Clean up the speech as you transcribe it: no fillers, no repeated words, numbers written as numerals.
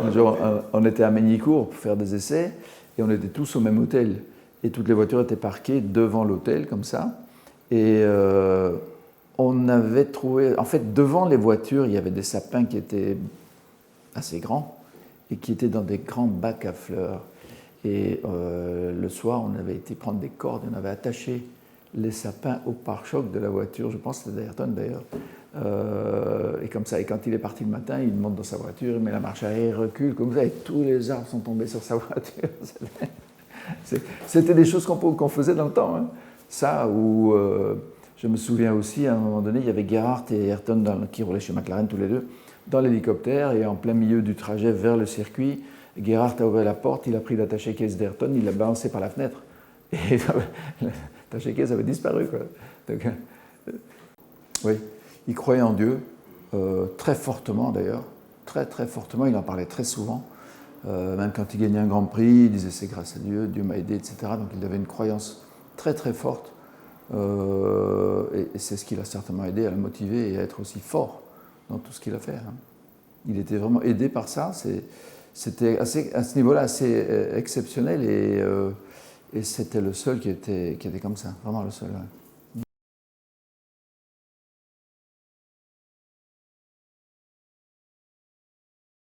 Un jour, on était à Magny-Cours pour faire des essais et on était tous au même hôtel. Et toutes les voitures étaient parquées devant l'hôtel, comme ça. Et on avait trouvé. En fait, devant les voitures, il y avait des sapins qui étaient assez grands et qui étaient dans des grands bacs à fleurs. Et le soir, on avait été prendre des cordes et on avait attaché les sapins au pare-choc de la voiture. Je pense que c'était d'Ayrton d'ailleurs. Et comme ça, et quand il est parti le matin, il monte dans sa voiture, il met la marche arrière, il recule, comme ça, et tous les arbres sont tombés sur sa voiture. C'était des choses qu'on faisait dans le temps. Hein. Ça, où je me souviens aussi, à un moment donné, il y avait Gerhardt et Ayrton qui roulaient chez McLaren tous les deux, dans l'hélicoptère, et en plein milieu du trajet vers le circuit, Gerhardt a ouvert la porte, il a pris l'attaché-caisse d'Ayrton, il l'a balancé par la fenêtre. Et l'attaché-caisse avait disparu. Quoi. Donc, oui. Il croyait en Dieu, très fortement d'ailleurs, très très fortement, il en parlait très souvent. Même quand il gagnait un Grand Prix, il disait c'est grâce à Dieu, Dieu m'a aidé, etc. Donc il avait une croyance très très forte. Et c'est ce qui l'a certainement aidé à le motiver et à être aussi fort dans tout ce qu'il a fait. Hein. Il était vraiment aidé par ça. C'était à ce niveau-là assez exceptionnel et c'était le seul qui était comme ça, vraiment le seul. Ouais.